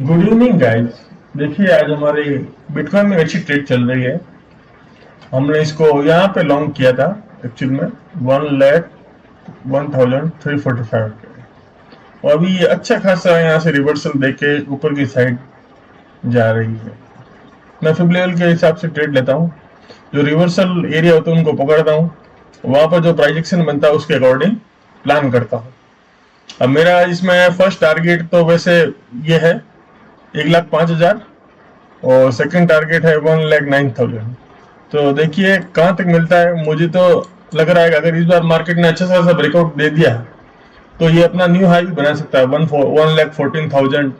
Good evening guys. देखिए आज हमारी बिटकॉइन में अच्छी ट्रेड चल रही है। हमने इसको यहाँ पे लॉन्ग किया था एक्चुअल में 1,01,345 और अभी ये अच्छा खासा यहाँ से रिवर्सल देके ऊपर की साइड जा रही है। मैं फिब लेवल के हिसाब से ट्रेड लेता हूँ। जो रिवर्सल एरिया होता है उनको पकड़ता हूँ, वहां पर जो प्राइजेक्शन बनता है उसके अकॉर्डिंग प्लान करता हूँ। अब मेरा इसमें फर्स्ट टारगेट तो वैसे ये है 1,05,000 और सेकंड टारगेट है 1,09,000। तो देखिए कहाँ तक मिलता है। मुझे तो लग रहा है कि अगर इस बार मार्केट ने अच्छा खासा ब्रेकआउट दे दिया तो ये अपना न्यू हाई बना सकता है। 1,14,000,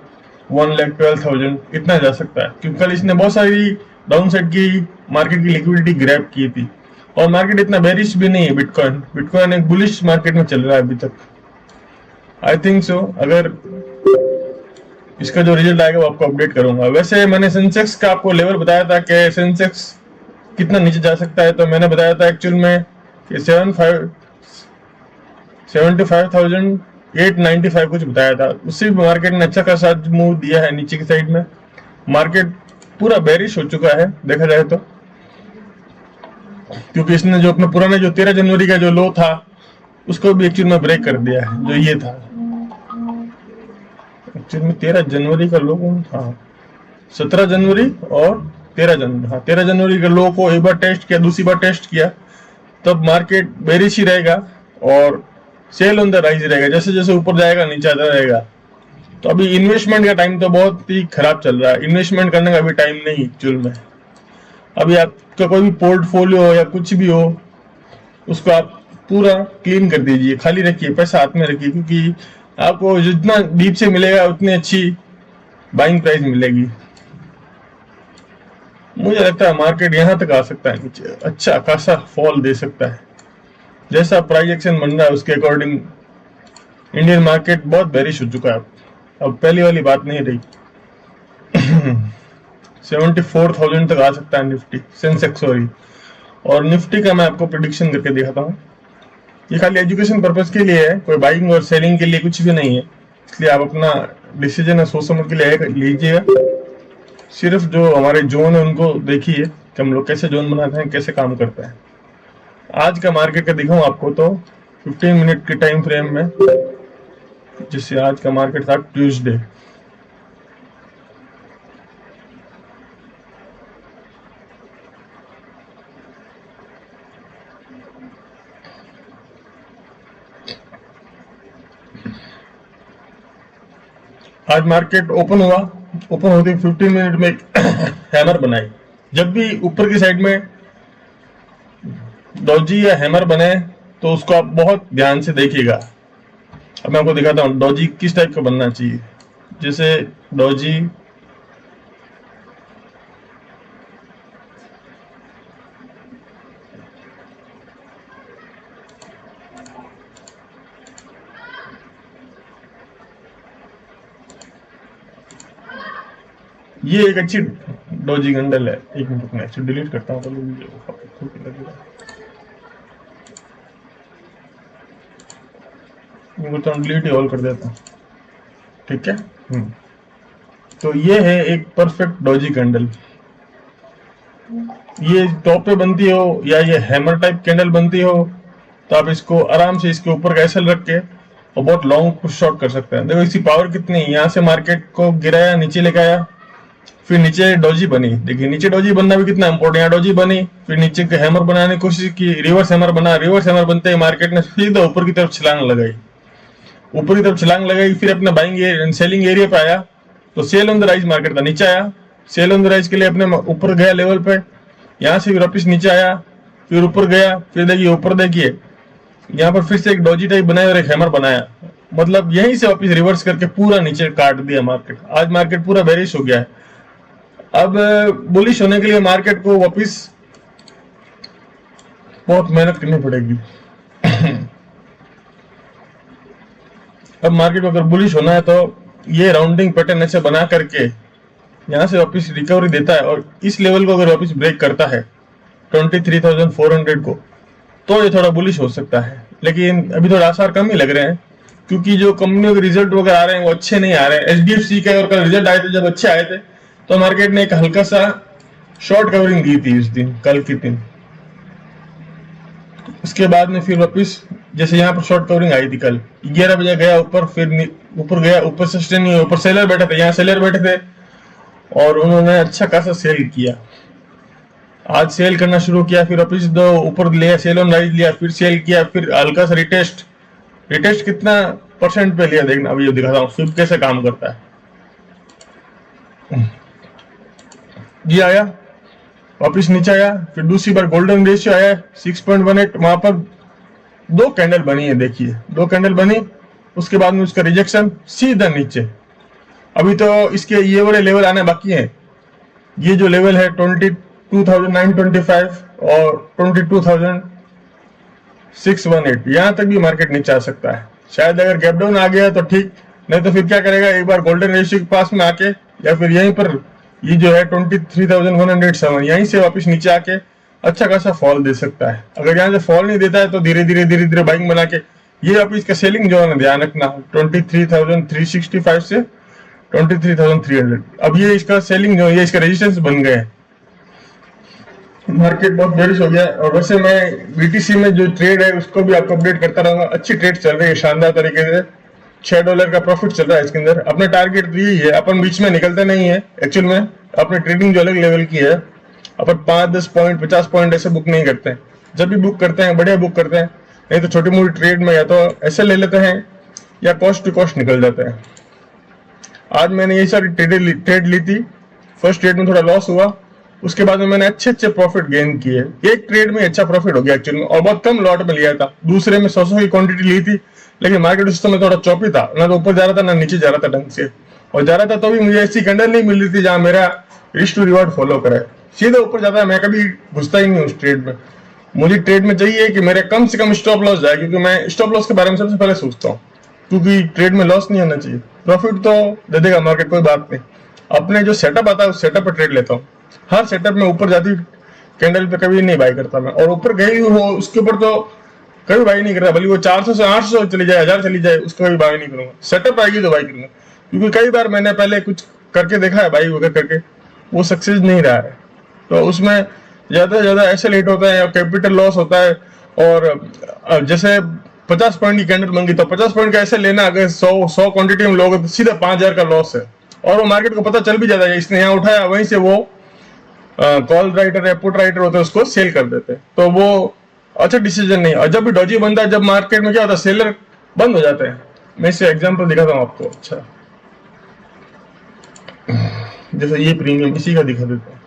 1,12,000 इतना जा सकता है, क्योंकि कल इसने बहुत सारी डाउन साइड की मार्केट की लिक्विडिटी ग्रैब की थी और मार्केट इतना बेरिश भी नहीं है। बिटकॉइन एक बुलिश मार्केट में चल रहा है अभी तक। आई थिंक सो अगर इसका जो रिजल्ट आएगा वो आपको अपडेट करूंगा। वैसे मैंने सेंसेक्स का आपको लेवल बताया था कि सेंसेक्स कितना नीचे जा सकता है, तो मैंने बताया था एक्चुअल में कि 75,895 कुछ बताया था। उससे भी मार्केट ने अच्छा खासा मूव दिया है नीचे की साइड में। मार्केट पूरा बेरिश हो चुका है देखा जाए तो, क्योंकि इसने जो अपने पुराने जो 13 जनवरी का जो लो था उसको भी एक्चुअल में ब्रेक कर दिया है। जो ये था एक्चुअल में 13 जनवरी का लो था, 17 जनवरी और 13 जनवरी, हाँ 13 जनवरी के लो को एक बार टेस्ट किया, दूसरी बार टेस्ट किया, तब मार्केट बेरिश ही रहेगा और सेल ऑन द राइज रहेगा। जैसे जैसे ऊपर जाएगा नीचे आता रहेगा। तो अभी इन्वेस्टमेंट का टाइम तो बहुत ही खराब चल रहा है। इन्वेस्टमेंट करने का भी टाइम नहीं एक्चुअल में। अभी आपका कोई भी पोर्टफोलियो हो या कुछ भी हो उसको आप पूरा क्लीन कर दीजिए, खाली रखिए, पैसा हाथ में रखिए, क्योंकि आपको जितना डीप से मिलेगा उतनी अच्छी बाइंग प्राइस मिलेगी। मुझे लगता है मार्केट यहाँ तक आ सकता है, नीचे अच्छा खासा फॉल दे सकता है। जैसा प्राइस एक्शन बन रहा है उसके अकॉर्डिंग इंडियन मार्केट बहुत बेरिश हो चुका है। अब पहली वाली बात नहीं रही। 74,000 तक आ सकता है निफ्टी, सेंसेक्स सॉरी। और निफ्टी का मैं आपको प्रिडिक्शन करके दिखाता हूँ। ये खाली एजुकेशन पर्पज के लिए है, कोई बाइंग और सेलिंग के लिए कुछ भी नहीं है। इसलिए आप अपना डिसीजन है सोच समझ के लिए लीजिएगा। सिर्फ जो हमारे जोन है उनको देखिए कि हम लोग कैसे जोन बनाते हैं, कैसे काम करते हैं। आज का मार्केट का दिखाऊं आपको तो 15 मिनट के टाइम फ्रेम में, जिससे आज का मार्केट था ट्यूसडे। आज मार्केट ओपन हुआ, ओपन होते 15 मिनट में एक हैमर बनाई। जब भी ऊपर की साइड में डॉजी या हैमर बने तो उसको आप बहुत ध्यान से देखिएगा। अब मैं आपको दिखाता हूँ डॉजी किस टाइप का बनना चाहिए। जैसे डॉजी ये एक अच्छी डॉजी गंडल है। एक मिनट में इसको डिलीट करता हूँ, तो डिलीट ही ऑल कर देता हूँ, ठीक है। तो ये है एक परफेक्ट डॉजी कैंडल। ये टॉप पे बनती हो या ये हैमर टाइप कैंडल बनती हो तो आप इसको आराम से इसके ऊपर का एसएल रख के और बहुत लॉन्ग पुश शॉट कर सकते हैं। देखो इसकी पावर कितनी है। यहाँ से मार्केट को गिराया, नीचे लेके आया, फिर नीचे डॉजी बनी। देखिए नीचे डॉजी बनना भी कितना इंपॉर्टेंट। यहाँ डॉजी बनी, फिर नीचे के हैमर बनाने की कोशिश की, रिवर्स हैमर बना, रिवर्स हैमर बनते ही मार्केट ने सीधा ऊपर की तरफ छलांग लगाई, ऊपर की तरफ छलांग लगाई। फिर अपने बाइंग सेलिंग एरिया पे आया तो sell on the rise market था, नीचे आया, सेल ऑन द राइज के लिए अपने ऊपर गया लेवल पे, यहाँ से वापिस नीचे आया, फिर ऊपर गया, फिर देखिए ऊपर देखिए यहाँ पर फिर से एक डॉजी टाइप बनाया और एक हैमर बनाया। मतलब यहीं से वापिस रिवर्स करके पूरा नीचे काट दिया मार्केट। आज मार्केट पूरा बेरिश हो गया है। अब बुलिश होने के लिए मार्केट को वापिस बहुत मेहनत करनी पड़ेगी। अब मार्केट को अगर बुलिश होना है तो ये राउंडिंग पैटर्न ऐसे बना करके यहाँ से वापस रिकवरी देता है और इस लेवल को अगर वापस ब्रेक करता है 23,400 को, तो ये थोड़ा बुलिश हो सकता है। लेकिन अभी थोड़ा आसार कम ही लग रहे हैं, क्योंकि जो कंपनियों के रिजल्ट वगैरह आ रहे हैं वो अच्छे नहीं आ रहे हैं। एचडीएफसी के और कल रिजल्ट आए थे, जब अच्छे आए थे तो मार्केट ने एक हल्का सा शॉर्ट कवरिंग दी थी उस दिन, कल के दिन। उसके बाद में फिर वापिस जैसे यहाँ पर शॉर्ट कवरिंग आई थी कल 11 बजे गया ऊपर, फिर ऊपर गया, ऊपर सस्टेन नहीं, ऊपर सेलर बैठे थे, यहाँ सेलर बैठे थे और उन्होंने अच्छा खासा सेल किया। आज सेल करना शुरू किया, फिर वापिस दो ऊपर लिया, सेल ऑन राइज लिया, फिर सेल किया, फिर हल्का सा रिटेस्ट। रिटेस्ट कितना परसेंट पे लिया देखना, अभी दिखाता हूँ फिर कैसे काम करता है। ये आया वापिस नीचे आया, फिर दूसरी बार गोल्डन रेशियो आया 6.18, वहां पर दो कैंडल बनी है, देखिए दो कैंडल बनी, उसके बाद में उसका रिजेक्शन सीधा नीचे। अभी तो इसके ये वाले लेवल आने बाकी हैं। ये जो लेवल है 22,925 और 22,618, यहां तक भी मार्केट नीचे आ सकता है। शायद अगर गैप डाउन आ गया तो ठीक, नहीं तो फिर क्या करेगा, एक बार गोल्डन रेशियो के पास में आके या फिर यहीं पर ये जो है 23,107 यहीं से वापस नीचे आके अच्छा खासा फॉल दे सकता है। अगर यहाँ से फॉल नहीं देता है तो धीरे धीरे बाइंग बना के ये वापस इसका सेलिंग जो है ना ध्यान रखना 23,365 से 23,300। अब ये इसका सेलिंग जो है ये इसका रेजिस्टेंस बन गया है। मार्केट बहुत बेरिश हो गया है। और वैसे मैं बीटीसी में जो ट्रेड है उसको भी आपको अपडेट करता रहूंगा। अच्छी ट्रेड चल रही है शानदार तरीके से, $6 का प्रॉफिट चल रहा है इसके अंदर। अपना टारगेट तो यही है, अपन बीच में निकलते नहीं है एक्चुअल में। अपनी ट्रेडिंग जो अलग लेवल की है, अपन 5-10 पॉइंट 50 पॉइंट ऐसे बुक नहीं करते हैं। जब भी बुक करते हैं बढ़िया बुक करते हैं, नहीं तो छोटी मोटी ट्रेड में या तो ऐसे ले लेते हैं या कॉस्ट टू कॉस्ट निकल जाते हैं। आज मैंने ये सारी ट्रेड ली थी। फर्स्ट ट्रेड में थोड़ा लॉस हुआ, उसके बाद में मैंने अच्छे प्रॉफिट गेन किए। एक ट्रेड में अच्छा प्रॉफिट हो गया एक्चुअल में, और बहुत कम लॉट में लिया था। दूसरे में 100 की क्वांटिटी ली थी, लेकिन मार्केट उस समय थोड़ा चौपी था, ना तो ऊपर जा रहा था ना नीचे जा रहा था ढंग से। और जा रहा था तो भी मुझे ऐसी कैंडल नहीं मिल रही थी जहां मेरा रिस्क टू रिवॉर्ड फॉलो करे। सीधे ऊपर जाता है, मैं कभी घुसता ही नहीं उस ट्रेड में। मुझे ट्रेड में चाहिए कि मेरे कम से कम स्टॉप लॉस जाए, क्योंकि मैं स्टॉप लॉस के बारे में सबसे पहले सोचता हूँ, क्योंकि ट्रेड में लॉस नहीं होना चाहिए। प्रॉफिट तो दे देगा मार्केट, कोई बात नहीं। अपने जो सेटअप आता है उस सेटअप पर ट्रेड लेता हूँ। हर सेटअप में ऊपर जाती कैंडल पे कभी नहीं बाई करता मैं, और ऊपर गई हो उसके ऊपर तो कभी बाई नहीं करता, भले वो 400 से 800 चली जाए, 1000 चली जाए, उसको कभी बाई नहीं करूंगा। सेटअप आएगी तो बाई करूंगा, क्योंकि कई बार मैंने पहले कुछ करके देखा है बाई वगैरह करके, वो सक्सेस नहीं रहा है। तो उसमें ज्यादा से ज्यादा ऐसे लेट होता है, कैपिटल लॉस होता है। और जैसे 50 पॉइंट की कैंडल मंगी तो 50 पॉइंट का ऐसे लेना, अगर 100 क्वांटिटी में लोगे तो सीधा 5,000 का लॉस है। और वो मार्केट को पता चल भी जाता है, इसने यहाँ उठाया, वहीं से वो कॉल राइटर या पुट राइटर होते हैं उसको सेल कर देते हैं। तो वो अच्छा डिसीजन नहीं। और जब भी डॉजी बनता है, जब मार्केट में क्या होता है, सेलर बंद हो जाते हैं। मैं इससे एग्जांपल दिखाता हूँ आपको। अच्छा, जैसे ये प्रीमियम, इसी का दिखा देता हूँ।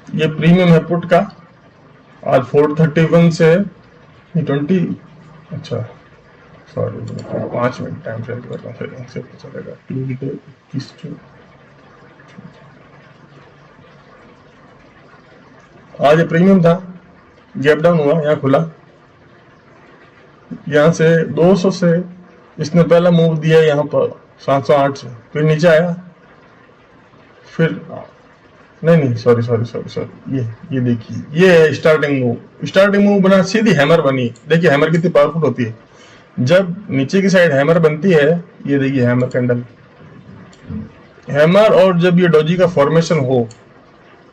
ये प्रीमियम है पुट का, आज 431 से 20, अच्छा सॉरी 5 मिनट टाइम चेंज कर रहा हूँ, फिर चलेगा। आज ये प्रीमियम था, गैप डाउन हुआ, यहाँ खुला, यहाँ से 200 से इसने पहला मूव दिया यहाँ पर 708 से, फिर नीचे आया, फिर नहीं सॉरी, ये देखिए, ये स्टार्टिंग मूव बना, सीधी हैमर बनी। देखिए हैमर कितनी पावरफुल होती है। जब नीचे की साइड हैमर बनती है, ये देखिए हैमर कैंडल, हैमर, और जब ये डोजी का फॉर्मेशन हो,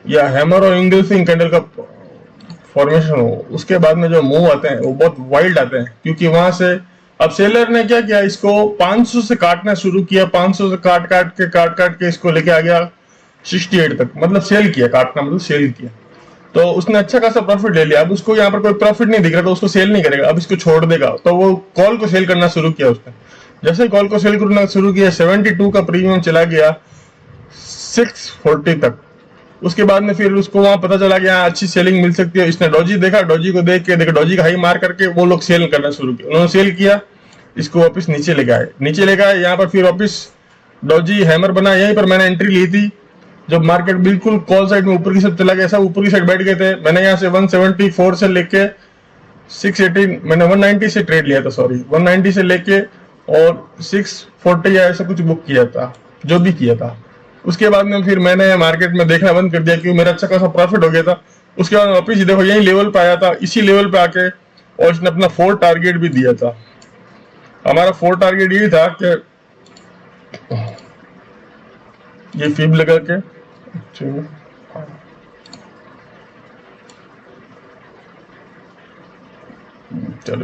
या हैमर और इंगल्फिंग कैंडल का फॉर्मेशन हो, उसके बाद में जो मूव आते हैं वो बहुत वाइल्ड आते हैं। क्योंकि वहां से अब सेलर ने क्या किया, इसको 500 से काटना शुरू किया, 500 से काट के इसको लेके आ गया 68 तक, मतलब सेल किया, काटना मतलब सेल किया। तो उसने अच्छा खासा प्रॉफिट ले लिया। अब उसको यहाँ पर कोई प्रॉफिट नहीं दिख रहा, तो उसको सेल नहीं करेगा, अब इसको छोड़ देगा। तो वो कॉल को सेल करना शुरू किया उसने। जैसे कॉल को सेल करना शुरू किया, 72 का प्रीमियम चला गया 640 तक। उसके बाद में फिर उसको वहां पता चला कि यहाँ अच्छी सेलिंग मिल सकती है। इसने डॉजी देखा, डॉजी को देख के डॉजी का हाई मार करके वो लोग सेल करना शुरू किया। उन्होंने सेल किया, इसको वापस नीचे लेके आए। यहाँ पर फिर वापस डॉजी हैमर बना, यहीं पर मैंने एंट्री ली थी जब मार्केट बिल्कुल कॉल साइड में ऊपर की साइड चला गया, सब ऊपर की साइड बैठ गए थे, मैंने यहाँ से 174 से लेके 618, मैंने 190 से ट्रेड लिया था, सॉरी 190 से लेके और 640 या ऐसा कुछ बुक किया था, जो भी किया था। उसके बाद में फिर मैंने मार्केट में देखना बंद कर दिया क्योंकि मेरा अच्छा खासा प्रॉफिट हो गया था। उसके बाद वापिस देखो यही लेवल पे आया था, इसी लेवल पे आके और इसने अपना 4 टारगेट भी दिया था। हमारा 4 टारगेट यही था कि ये फीब लगा के, चलो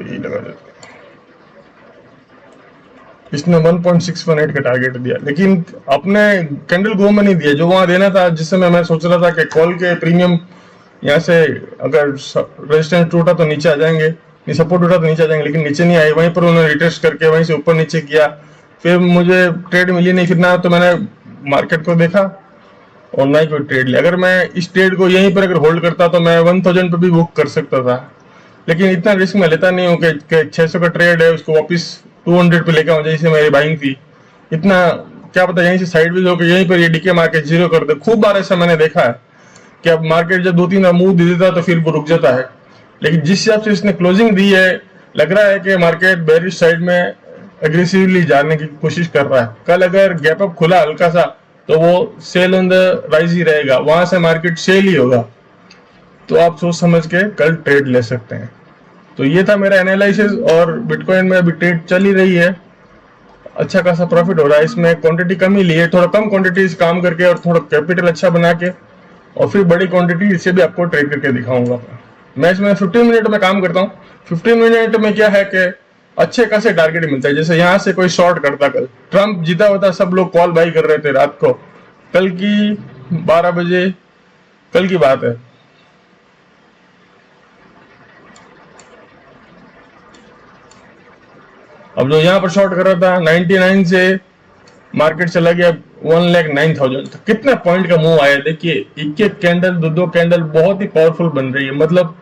यही लगा देते हैं। इसने 1.618 का टारगेट दिया, लेकिन अपने कैंडल गो में नहीं दिया जो वहां देना था। जिस समय मैं सोच रहा था कि कॉल के प्रीमियम यहाँ से अगर रेजिस्टेंस टूटा तो नीचे आ जाएंगे, नहीं सपोर्ट टूटा तो नीचे आ जाएंगे, लेकिन नीचे नहीं आए। वहीं पर उन्होंने रिटेस्ट करके वहीं से ऊपर नीचे किया, फिर मुझे ट्रेड मिली नहीं। फिर ना तो मैंने मार्केट को देखा और ना ही कोई ट्रेड लिया। अगर मैं इस ट्रेड को यहीं पर अगर होल्ड करता तो मैं 1000 पे भी बुक कर सकता था, लेकिन इतना रिस्क मैं लेता नहीं हूँ कि 600 का ट्रेड है उसको वापस 200 पे लेकर आऊँ, जैसे मेरी बाइंग थी। इतना क्या पता यहीं से साइड वेज होकर यहीं पर ये डीके मार्केट जीरो कर दे। खूब बार ऐसा मैंने देखा है कि अब मार्केट जब 2-3 मूव दे देता तो फिर वो रुक जाता है, लेकिन जिस हिसाब से इसने क्लोजिंग दी है लग रहा है कि मार्केट बेरिश साइड में एग्रेसिवली जाने की कोशिश कर रहा है। कल अगर गैप अप खुला हल्का सा तो वो सेल ऑन द राइज ही रहेगा, वहां से मार्केट सेल ही होगा। तो आप सोच समझ के कल ट्रेड ले सकते हैं। तो ये था मेरा एनालिसिस, और बिटकॉइन में अभी ट्रेड चल ही रही है, अच्छा खासा प्रॉफिट हो रहा है। इसमें क्वांटिटी कम ही ली है, थोड़ा कम क्वांटिटी काम करके और थोड़ा कैपिटल अच्छा बना के, और फिर बड़ी क्वांटिटी इसे भी आपको ट्रेड करके दिखाऊंगा। मैं इसमें 15 मिनट में काम करता हूँ। 15 मिनट में क्या है कि अच्छे खासे टारगेट मिलता है। जैसे यहाँ से कोई शॉर्ट करता, कल ट्रंप जीता हुआ था, सब लोग कॉल बाई कर रहे थे रात को, कल की 12 बजे कल की बात है। अब जो यहाँ पर शॉर्ट कर रहा था 99 से मार्केट चला गया 1,09,000। तो कितना पॉइंट का मूव आया देखिए, एक कैंडल, दो कैंडल बहुत ही पावरफुल बन रही है। मतलब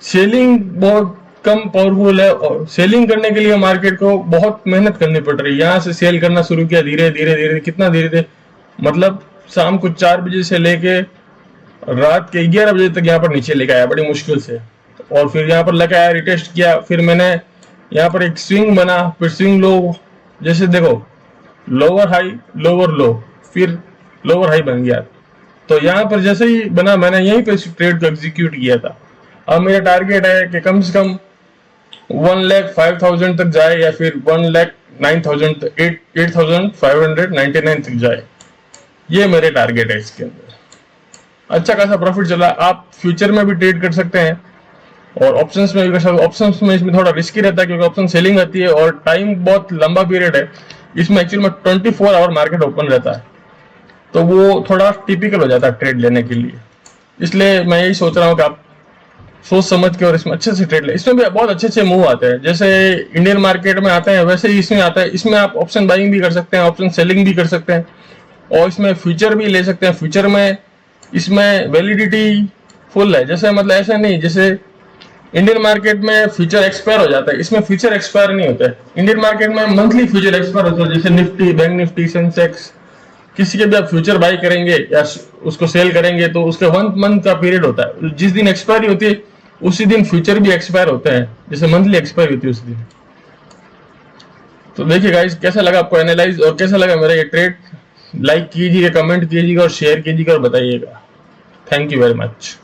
सेलिंग बहुत कम पावरफुल है, और सेलिंग करने के लिए मार्केट को बहुत मेहनत करनी पड़ रही है। यहाँ से सेल करना शुरू किया धीरे धीरे धीरे, कितना धीरे धीरे, मतलब शाम को 4 बजे से लेके रात के 11 बजे तक यहाँ पर नीचे लेके आया बड़ी मुश्किल से, और फिर यहाँ पर लेके आया, रिटेस्ट किया। फिर मैंने यहाँ पर एक स्विंग बना, फिर स्विंग लो, जैसे देखो लोअर हाई लोअर लो, फिर लोअर हाई बन गया। तो यहाँ पर जैसे ही बना मैंने यहीं पे ट्रेड को एग्जीक्यूट किया था। अब मेरा टारगेट है कि कम से कम 1,05,000 तक जाए, या फिर 1,09,000 8,599 तक जाए। ये मेरे टारगेट है। इसके अंदर अच्छा खासा प्रॉफिट चला। आप फ्यूचर में भी ट्रेड कर सकते हैं और ऑप्शंस में भी कर सकते हैं। ऑप्शंस में इसमें थोड़ा रिस्की रहता है क्योंकि ऑप्शन सेलिंग आती है और टाइम बहुत लंबा पीरियड है। इसमें एक्चुअल में 24 आवर मार्केट ओपन रहता है, तो वो थोड़ा टिपिकल हो जाता है ट्रेड लेने के लिए। इसलिए मैं यही सोच रहा हूँ कि आप सोच समझ के और इसमें अच्छे से ट्रेड ले। इसमें भी बहुत अच्छे अच्छे मूव आते हैं, जैसे इंडियन मार्केट में आते हैं वैसे ही इसमें आता है। इसमें आप ऑप्शन बाइंग भी कर सकते हैं, ऑप्शन सेलिंग भी कर सकते हैं, और इसमें फ्यूचर भी ले सकते हैं। फ्यूचर में इसमें वैलिडिटी फुल है, जैसे मतलब ऐसा नहीं जैसे इंडियन मार्केट में फ्यूचर एक्सपायर हो जाता है, इसमें फ्यूचर एक्सपायर नहीं होता है। इंडियन मार्केट में मंथली फ्यूचर एक्सपायर होता है, जैसे निफ्टी, बैंक निफ्टी, सेंसेक्स, किसी के भी आप फ्यूचर बाई करेंगे या उसको सेल करेंगे तो उसका 1 मंथ का पीरियड होता है। जिस दिन एक्सपायरी होती है उसी दिन फ्यूचर भी एक्सपायर होते हैं, जैसे मंथली एक्सपायरी होती है उस दिन। तो देखिए गाइस, कैसा लगा आपको एनालाइज और कैसा लगा मेरा ये ट्रेड। लाइक कीजिएगा, कमेंट कीजिएगा और शेयर कीजिएगा और बताइएगा। Thank you very much.